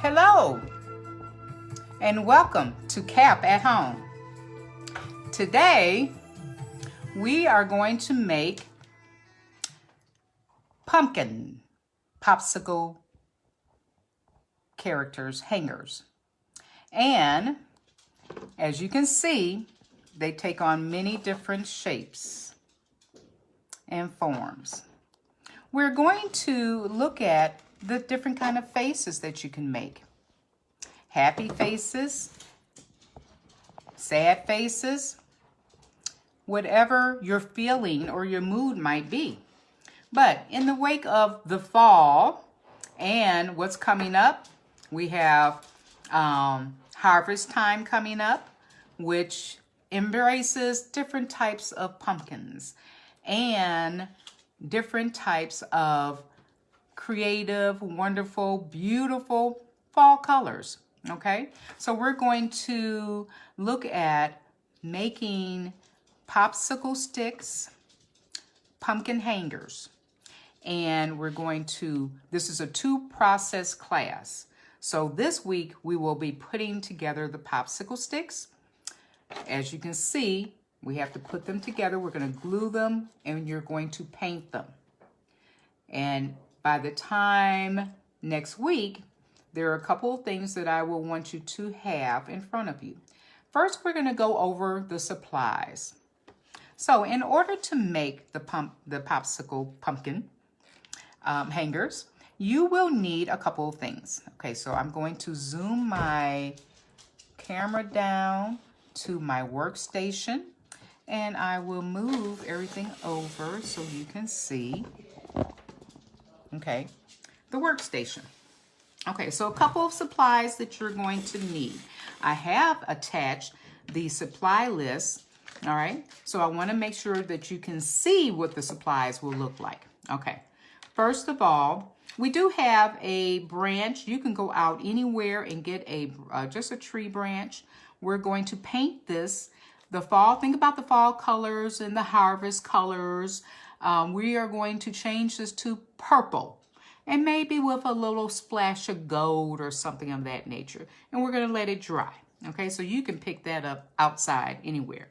Hello and welcome to Cap at Home. Today we are going to make pumpkin popsicle characters hangers. And as you can see, they take on many different shapes and forms. We're going to look at the different kind of faces that you can make. Happy faces, sad faces, whatever your feeling or your mood might be. But in the wake of the fall and what's coming up, we have harvest time coming up, which embraces different types of pumpkins and different types of creative, wonderful, beautiful fall colors. Okay, so we're going to look at making popsicle sticks, pumpkin hangers. And we're going to, this is a 2-process class. So this week we will be putting together the popsicle sticks. As you can see, we have to put them together. We're going to glue them and you're going to paint them. And by the time next week, there are a couple of things that I will want you to have in front of you. First, we're going to go over the supplies. So in order to make the popsicle pumpkin hangers, you will need a couple of things. Okay, so I'm going to zoom my camera down to my workstation and I will move everything over so you can see, okay, the workstation. Okay, so a couple of supplies that you're going to need. I have attached the supply list, all right? So I want to make sure that you can see what the supplies will look like. Okay, first of all, we do have a branch. You can go out anywhere and get a just a tree branch. We're going to paint this the fall. Think about the fall colors and the harvest colors. We are going to change this to purple. And maybe with a little splash of gold or something of that nature. And we're going to let it dry. Okay, so you can pick that up outside anywhere.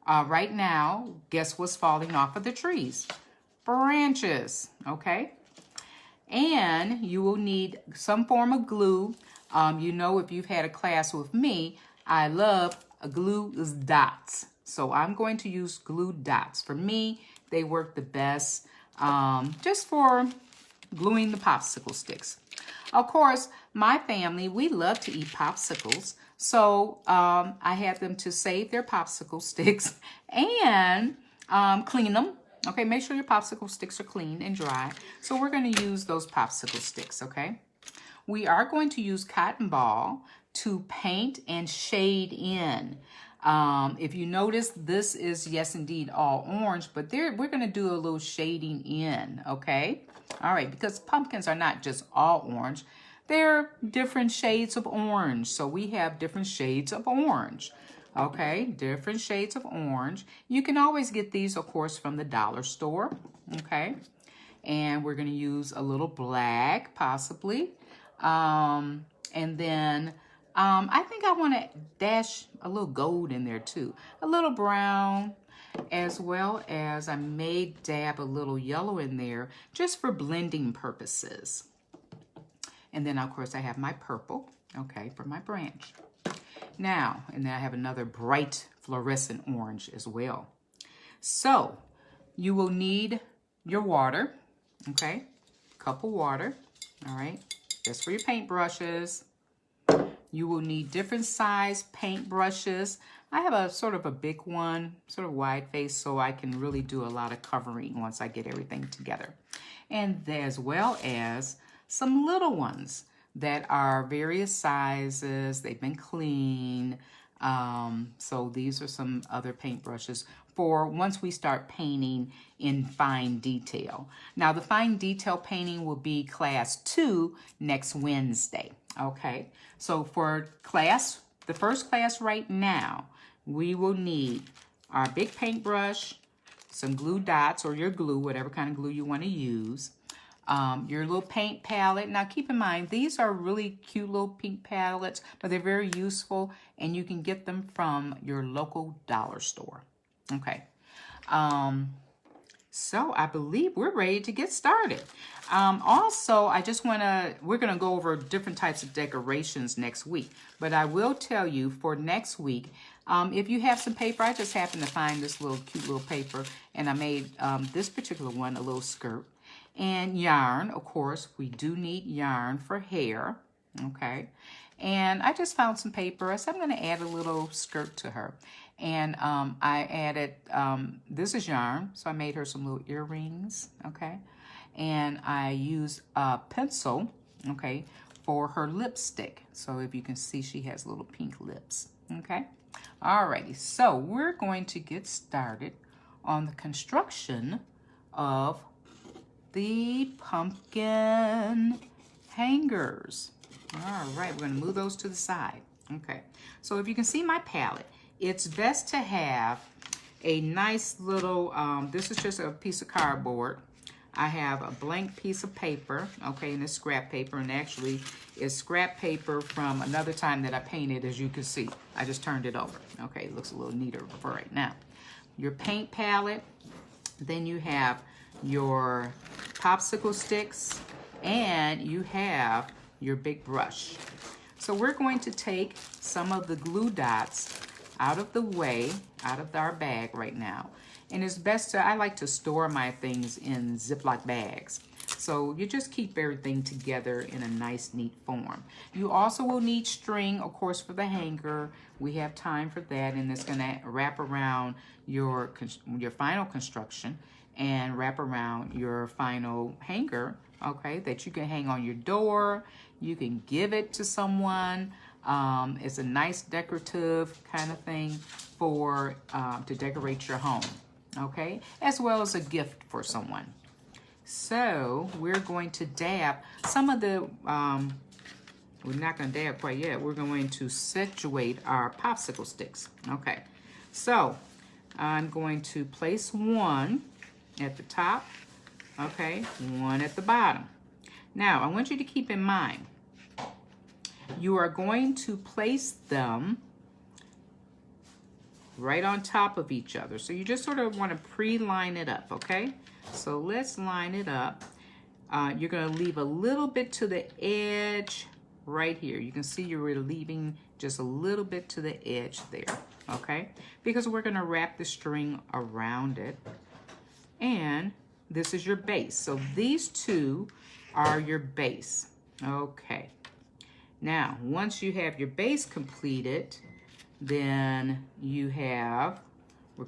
Right now, guess what's falling off of the trees? Branches, okay? And you will need some form of glue. You know, if you've had a class with me, I love glue dots. So I'm going to use glue dots. For me, they work the best just for gluing the popsicle sticks. Of course, my family, we love to eat popsicles. So I had them to save their popsicle sticks and clean them. Okay, make sure your popsicle sticks are clean and dry. So we're going to use those popsicle sticks, okay? We are going to use cotton ball to paint and shade in. If you notice, this is, yes, indeed, all orange, but we're going to do a little shading in, okay? All right, because pumpkins are not just all orange. They're different shades of orange. So we have different shades of orange, okay? Different shades of orange. You can always get these, of course, from the dollar store, okay? And we're going to use a little black, possibly. And then I think I want to dash a little gold in there too. A little brown, as well as I may dab a little yellow in there just for blending purposes. And then, of course, I have my purple, okay, for my branch. Now, and then I have another bright fluorescent orange as well. So, you will need your water, okay, cup of water, all right, just for your paint brushes. You will need different size paint brushes. I have a sort of a big one, sort of wide face, so I can really do a lot of covering once I get everything together. And as well as some little ones that are various sizes. They've been cleaned. So these are some other paint brushes for once we start painting in fine detail. Now the fine detail painting will be class 2 next Wednesday. Okay, so for class, the first class right now, we will need our big paintbrush, some glue dots or your glue, whatever kind of glue you want to use, your little paint palette. Now keep in mind, these are really cute little pink palettes, but they're very useful, and you can get them from your local dollar store. Okay. So I believe we're ready to get started. Also, we're going to go over different types of decorations next week. But I will tell you for next week, if you have some paper, I just happened to find this little cute little paper, and I made this particular one a little skirt. And yarn, of course, we do need yarn for hair, okay? And I just found some paper. I said I'm going to add a little skirt to her. And I added, this is yarn, so I made her some little earrings, okay? And I used a pencil, okay, for her lipstick. So if you can see, she has little pink lips, okay? Alrighty, so we're going to get started on the construction of the pumpkin hangers. All right, we're going to move those to the side. Okay, so if you can see my palette, it's best to have a nice little, this is just a piece of cardboard. I have a blank piece of paper, okay, and it's scrap paper, and actually it's scrap paper from another time that I painted, as you can see. I just turned it over. Okay, it looks a little neater for right now. Your paint palette, then you have your popsicle sticks, and you have your big brush. So we're going to take some of the glue dots out of the way, out of our bag right now. And it's best to, I like to store my things in Ziploc bags. So you just keep everything together in a nice, neat form. You also will need string, of course, for the hanger. We have time for that, and it's gonna wrap around your final construction and wrap around your final hanger, okay, that you can hang on your door. You can give it to someone. It's a nice decorative kind of thing for to decorate your home, okay, as well as a gift for someone. So we're going to dab some of the, we're not going to dab quite yet. We're going to situate our popsicle sticks. Okay, so I'm going to place one at the top, okay, one at the bottom. Now, I want you to keep in mind, you are going to place them right on top of each other. So you just sort of want to pre-line it up, okay? So let's line it up. You're going to leave a little bit to the edge right here. You can see you're leaving just a little bit to the edge there, okay? Because we're going to wrap the string around it. And this is your base. So these two are your base. Okay. Now, once you have your base completed, then we're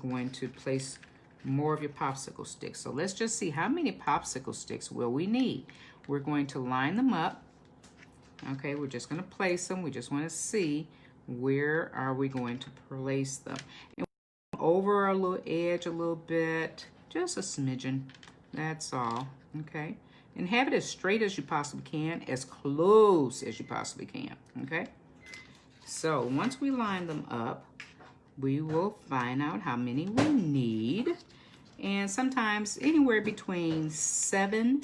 going to place more of your popsicle sticks. So let's just see how many popsicle sticks will we need. We're going to line them up. Okay, we're just going to place them. We just want to see where are we going to place them. And over our little edge a little bit, just a smidgen, that's all, okay? And have it as straight as you possibly can, as close as you possibly can, okay? So once we line them up, we will find out how many we need. And sometimes anywhere between 7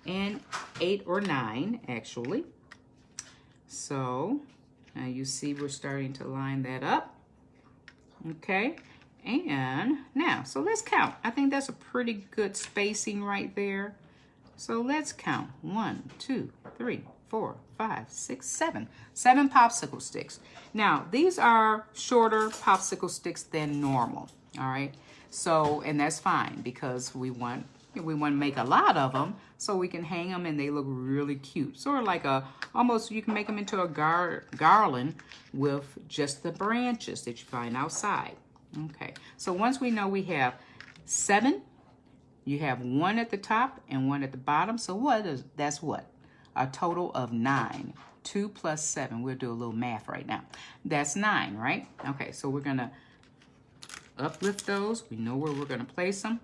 and 8 or 9, actually. So now you see we're starting to line that up, okay? And now, so let's count. I think that's a pretty good spacing right there. So let's count. 1, 2, 3, 4, 5, 6, 7. 7 popsicle sticks. Now, these are shorter popsicle sticks than normal, all right? So, and that's fine because we want to make a lot of them so we can hang them and they look really cute. Sort of like almost you can make them into a garland with just the branches that you find outside. Okay, so once we know we have 7, you have 1 at the top and 1 at the bottom. So that's what? A total of 9. 2 plus 7. We'll do a little math right now. That's 9, right? Okay, so we're gonna uplift those. We know where we're gonna place them.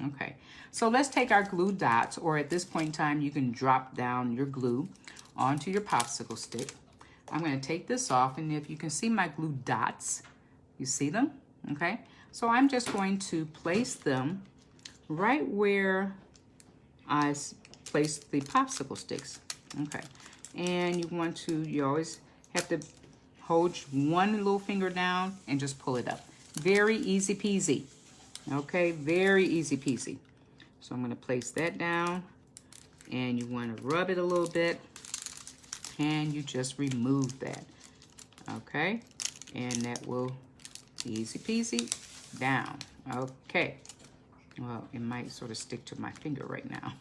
Okay, so let's take our glue dots, or at this point in time, you can drop down your glue onto your popsicle stick. I'm gonna take this off, and if you can see my glue dots, you see them? Okay, so I'm just going to place them right where I place the popsicle sticks. Okay, and you always have to hold one little finger down and just pull it up. Very easy peasy. Okay, very easy peasy. So I'm going to place that down, and you want to rub it a little bit, and you just remove that. Okay, and that will easy peasy down. Okay, well, it might sort of stick to my finger right now.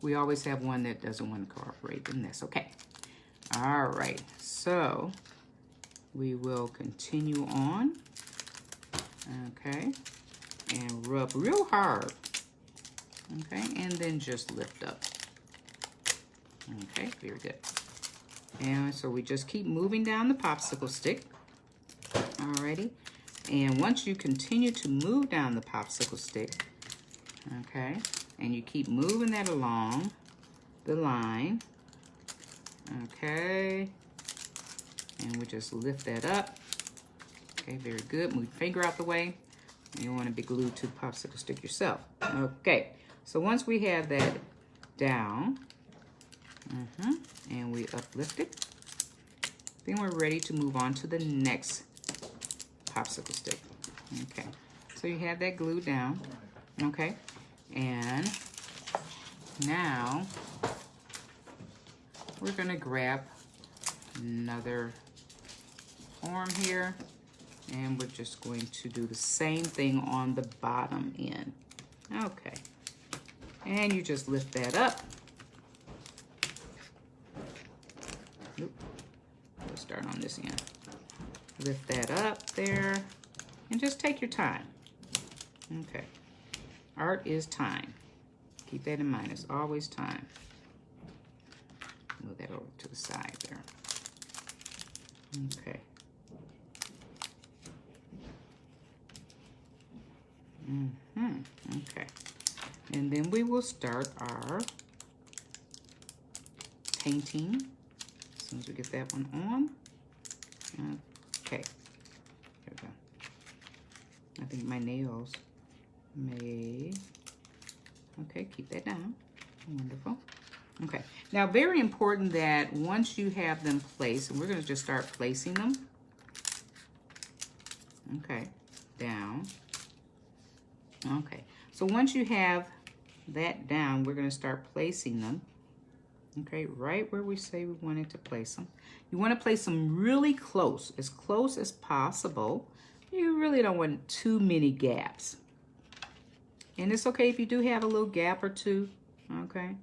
We always have one that doesn't want to cooperate in this. Okay, all right, so we will continue on. Okay, and rub real hard. Okay, and then just lift up. Okay, very good. And so we just keep moving down the popsicle stick. Alrighty, and once you continue to move down the popsicle stick, okay, and you keep moving that along the line, okay, and we just lift that up. Okay, very good. Move your finger out the way. You don't want to be glued to the popsicle stick yourself. Okay, so once we have that down, and we uplift it, then we're ready to move on to the next popsicle stick. Okay, so you have that glued down. Okay, and now we're going to grab another form here, and we're just going to do the same thing on the bottom end. Okay, and you just lift that up. Oop. We'll start on this end. Lift that up there, and just take your time. Okay, art is time. Keep that in mind, it's always time. Move that over to the side there. Okay. Okay, and then we will start our painting as soon as we get that one on. Okay, here we go. I think my nails may, okay, keep that down. Wonderful. Okay, now very important that once you have them placed, and we're going to just start placing them. Okay, down. Okay, so once you have that down, we're going to start placing them. Okay, right where we say we wanted to place them. You want to place them really close as possible. You really don't want too many gaps. And it's okay if you do have a little gap or two. Okay,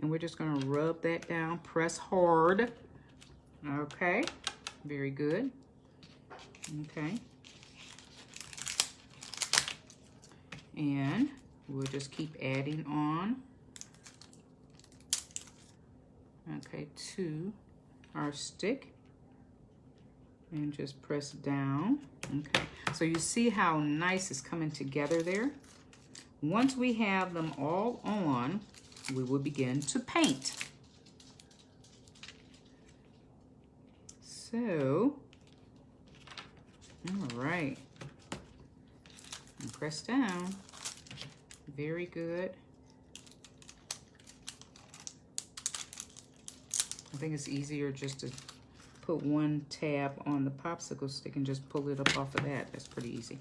and we're just going to rub that down, press hard. Okay, very good. Okay. And we'll just keep adding on, okay, to our stick, and just press down. Okay, so you see how nice it's coming together there. Once we have them all on, we will begin to paint. So, all right, and press down. Very good. I think it's easier just to put one tab on the popsicle stick and just pull it up off of that. That's pretty easy.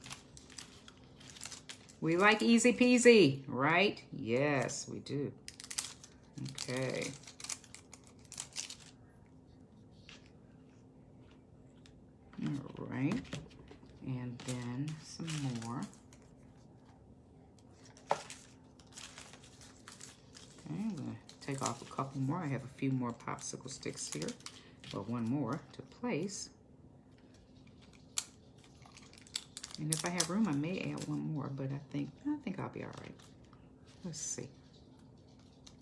We like easy peasy, right? Yes, we do. Okay. All right. And then some more. Okay, I'm going to take off a couple more. I have a few more popsicle sticks here, or one more to place. And if I have room, I may add one more, but I think I'll be all right. Let's see.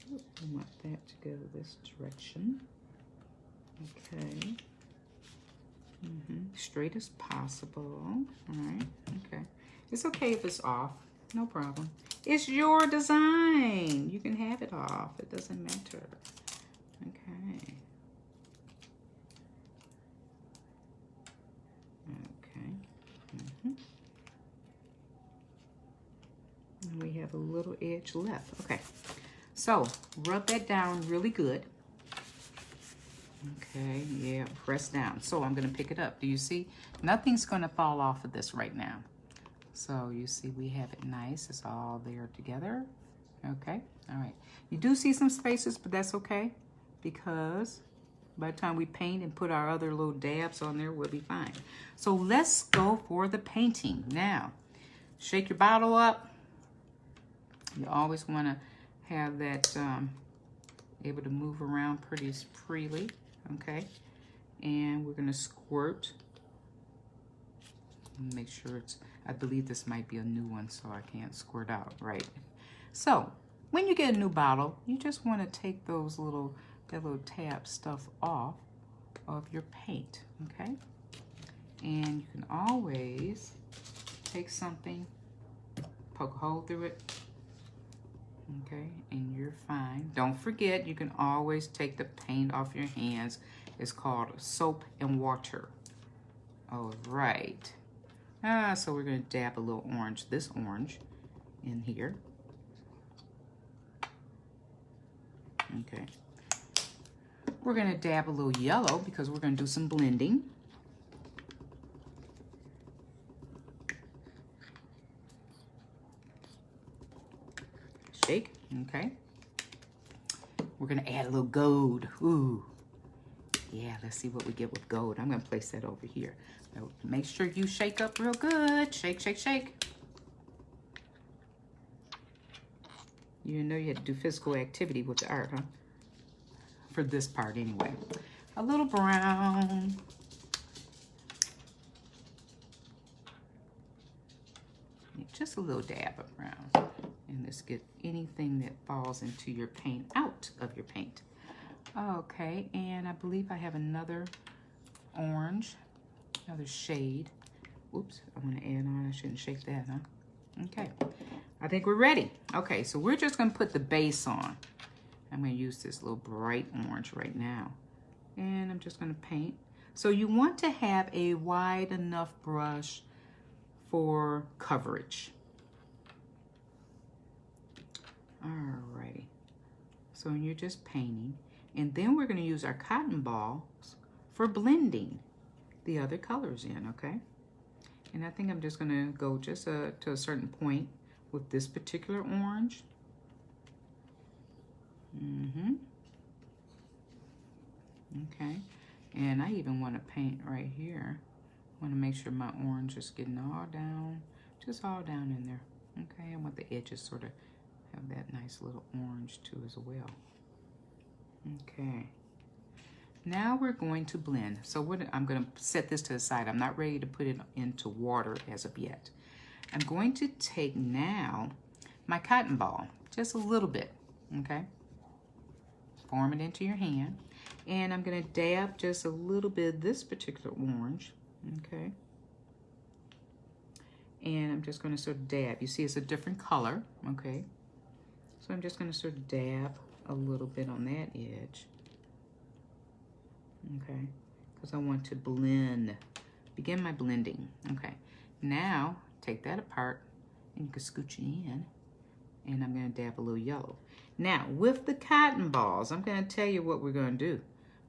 I want that to go this direction. Okay. Straight as possible. All right. Okay. It's okay if it's off. No problem. It's your design. You can have it off. It doesn't matter. Okay. Okay. And we have a little edge left. Okay. So rub that down really good. Okay, yeah, press down. So I'm gonna pick it up. Do you see? Nothing's gonna fall off of this right now. So you see we have it nice. It's all there together. Okay, all right. You do see some spaces, but that's okay because by the time we paint and put our other little dabs on there, we'll be fine. So let's go for the painting. Now, shake your bottle up. You always want to have that able to move around pretty freely, okay? And we're going to squirt. Make sure it's, I believe this might be a new one, so I can't squirt out, right? So, when you get a new bottle, you just want to take those little, that little tab stuff off of your paint, okay? And you can always take something, poke a hole through it, okay, and you're fine. Don't forget, you can always take the paint off your hands. It's called soap and water. All right. So we're going to dab a little orange, this orange, in here. Okay. We're going to dab a little yellow because we're going to do some blending. Shake, okay. We're going to add a little gold. Ooh. Yeah, let's see what we get with gold. I'm going to place that over here. So make sure you shake up real good. Shake, shake, shake. You know you had to do physical activity with the art, huh? For this part anyway. A little brown. Just a little dab of brown. And let's get anything that falls into your paint out of your paint. Okay, and I believe I have another orange, another shade. Oops, I want to add on. I shouldn't shake that, huh? Okay, I think we're ready. Okay, so we're just going to put the base on. I'm going to use this little bright orange right now. And I'm just going to paint. So you want to have a wide enough brush for coverage. Alrighty. So you're just painting. And then we're going to use our cotton balls for blending the other colors in, okay? And I think I'm just going to go just to a certain point with this particular orange. Okay. And I even want to paint right here. I want to make sure my orange is getting all down, just all down in there. Okay, I want the edges sort of have that nice little orange too as well. Okay. Now we're going to blend. So I'm going to set this to the side. I'm not ready to put it into water as of yet. I'm going to take now my cotton ball, just a little bit, okay? Form it into your hand. And I'm going to dab just a little bit of this particular orange, okay? And I'm just going to sort of dab. You see it's a different color, okay? So I'm just going to sort of dab a little bit on that edge, okay? Because I want to blend, begin my blending, okay? Now, take that apart and you can scooch it in. And I'm going to dab a little yellow. Now, with the cotton balls, I'm going to tell you what we're going to do.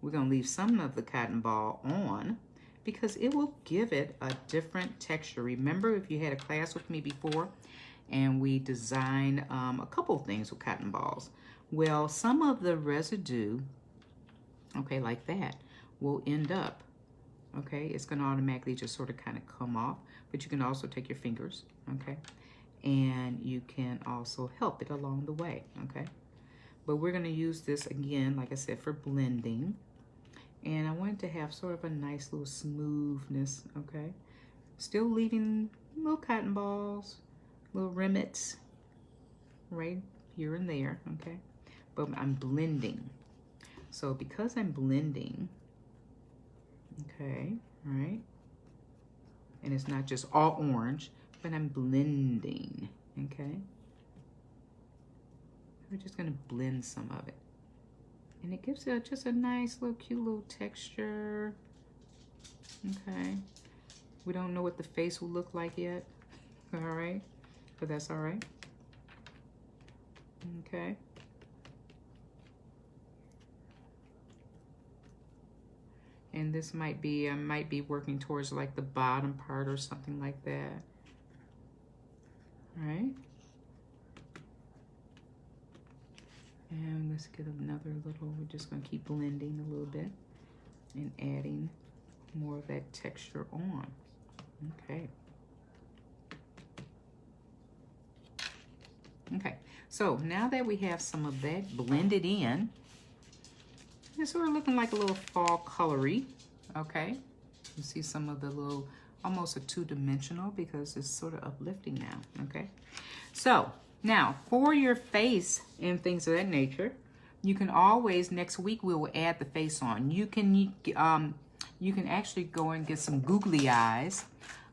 We're going to leave some of the cotton ball on because it will give it a different texture. Remember, if you had a class with me before and we designed a couple things with cotton balls. Well, some of the residue, okay, like that, will end up, okay? It's going to automatically just sort of kind of come off, but you can also take your fingers, okay? And you can also help it along the way, okay? But we're going to use this again, like I said, for blending. And I wanted to have sort of a nice little smoothness, okay? Still leaving little cotton balls, little remnants right here and there, okay? But I'm blending. So because I'm blending, okay, right? And it's not just all orange, but I'm blending, okay? We're just gonna blend some of it. And it gives it just a nice little cute little texture, okay? We don't know what the face will look like yet, all right? But that's all right, okay? And this might be, I might be working towards like the bottom part or something like that. All right. And let's get another little, we're just gonna keep blending a little bit and adding more of that texture on. Okay. Okay, so now that we have some of that blended in, it's sort of looking like a little fall colory, okay? You see some of the little, almost a two-dimensional because it's sort of uplifting now, okay? So now for your face and things of that nature, you can always, next week we will add the face on. You can actually go and get some googly eyes.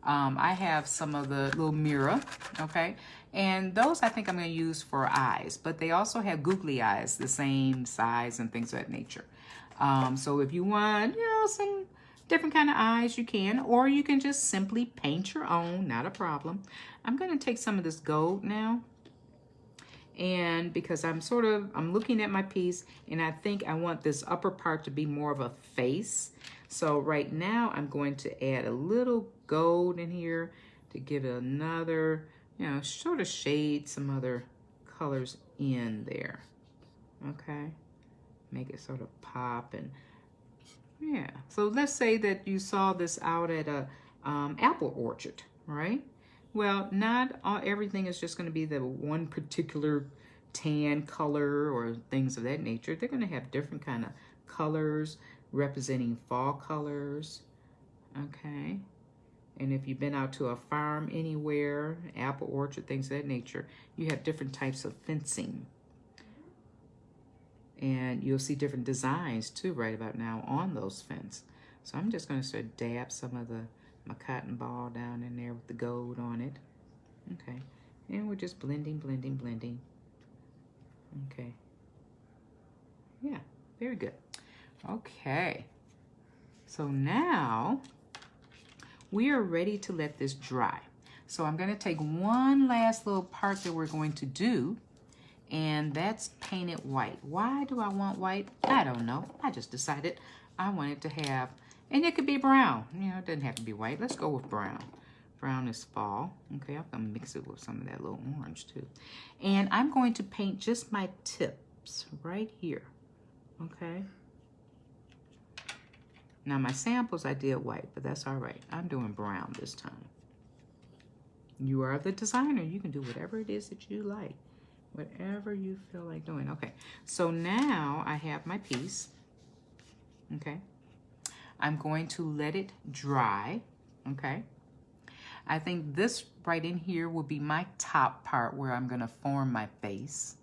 I have some of the little mirror, okay? And those I think I'm gonna use for eyes, but they also have googly eyes, the same size and things of that nature. So if you want, some different kind of eyes, you can, or you can just simply paint your own, not a problem. I'm gonna take some of this gold now, and because I'm looking at my piece, and I think I want this upper part to be more of a face. So right now I'm going to add a little gold in here to give it another, sort of shade some other colors in there. Okay, make it sort of pop. And yeah, so let's say that you saw this out at a apple orchard, right? Well, not everything is just going to be the one particular tan color or things of that nature. They're going to have different kind of colors representing fall colors, okay? And if you've been out to a farm anywhere, apple orchard, things of that nature, you have different types of fencing. And you'll see different designs too right about now on those fence. So I'm just going to sort of dab some of my cotton ball down in there with the gold on it. Okay, and we're just blending, blending, blending. Okay, yeah, very good. Okay, so now we are ready to let this dry. So I'm going to take one last little part that we're going to do, and that's paint it white. Why do I want white? I don't know. I just decided I wanted to have, and it could be brown. It doesn't have to be white. Let's go with brown. Brown is fall. Okay, I'm going to mix it with some of that little orange too. And I'm going to paint just my tips right here. Okay. Now my samples I did white, but that's all right. I'm doing brown this time. You are the designer. You can do whatever it is that you like. Whatever you feel like doing. Okay, so now I have my piece. Okay. I'm going to let it dry. Okay. I think this right in here will be my top part where I'm going to form my face.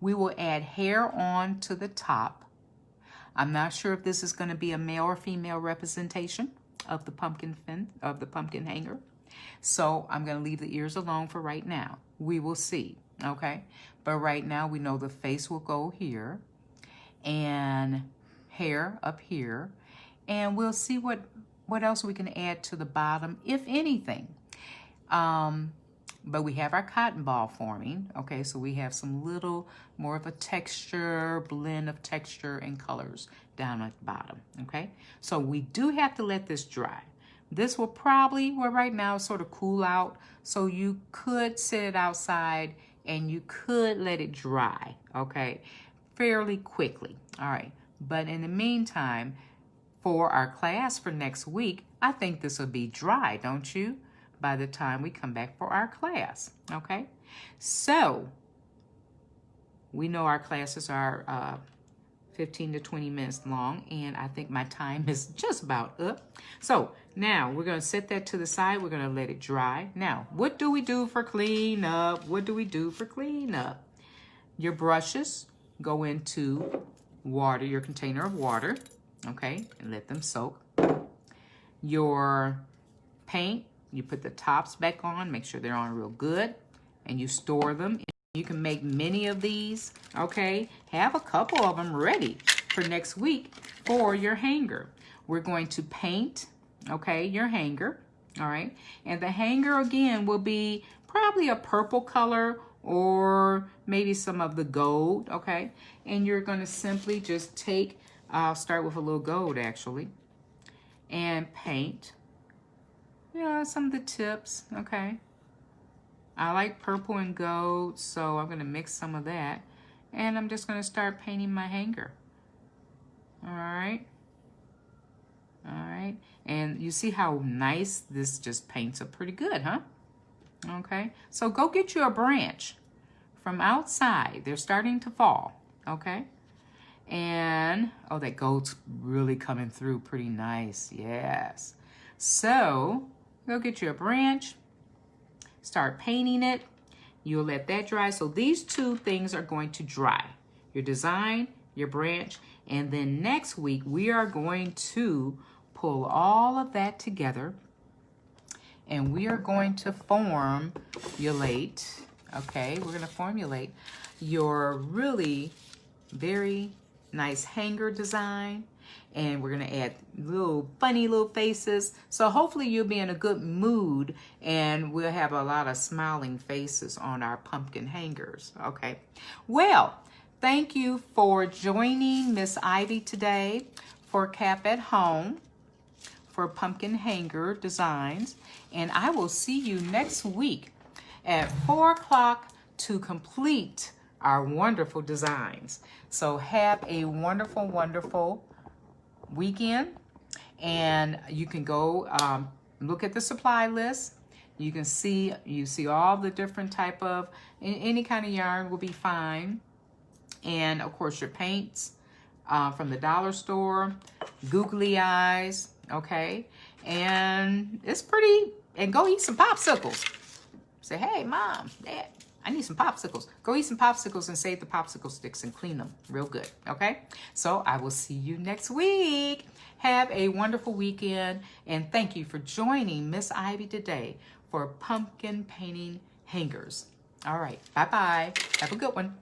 We will add hair on to the top. I'm not sure if this is going to be a male or female representation of the pumpkin hanger. So I'm going to leave the ears alone for right now. We will see, okay? But right now we know the face will go here and hair up here. And we'll see what else we can add to the bottom, if anything. But we have our cotton ball forming, okay? So we have some little more of a texture, blend of texture and colors down at the bottom, okay? So we do have to let this dry. This will probably, well, right now, sort of cool out. So you could sit it outside and you could let it dry, okay? Fairly quickly, all right? But in the meantime, for our class for next week, I think this will be dry, don't you? By the time we come back for our class, okay? So, we know our classes are 15 to 20 minutes long, and I think my time is just about up. So, now we're going to set that to the side. We're going to let it dry. Now, what do we do for cleanup? What do we do for cleanup? Your brushes go into water, your container of water, okay, and let them soak. Your paint, you put the tops back on, make sure they're on real good, and you store them. You can make many of these, okay? Have a couple of them ready for next week for your hanger. We're going to paint, okay, your hanger, all right? And the hanger, again, will be probably a purple color or maybe some of the gold, okay? And you're going to simply just take, I'll start with a little gold, actually. and paint, some of the tips, okay? I like purple and gold, so I'm gonna mix some of that. And I'm just gonna start painting my hanger. All right. All right. And you see how nice this just paints up pretty good, huh? Okay. So go get you a branch from outside. They're starting to fall, okay? And, oh, that gold's really coming through pretty nice. Yes. So go get you a branch. Start painting it. You'll let that dry. So these two things are going to dry. Your design, your branch, and then next week we are going to pull all of that together and we are going to formulate, okay? We're gonna formulate your really very nice hanger design, and we're gonna add little funny little faces. So hopefully you'll be in a good mood and we'll have a lot of smiling faces on our pumpkin hangers, okay? Well, thank you for joining Miss Ivy today for Cap at Home for pumpkin hanger designs, and I will see you next week at 4 o'clock to complete our wonderful designs. So have a wonderful, wonderful weekend, and you can go look at the supply list. You can see all the different type of, any kind of yarn will be fine. And of course your paints from the dollar store, Googly Eyes, okay? And it's pretty, and go eat some popsicles. Say, hey, Mom, Dad, I need some popsicles. Go eat some popsicles and save the popsicle sticks and clean them real good, okay? So I will see you next week. Have a wonderful weekend, and thank you for joining Miss Ivy today for pumpkin painting hangers. All right, bye-bye. Have a good one.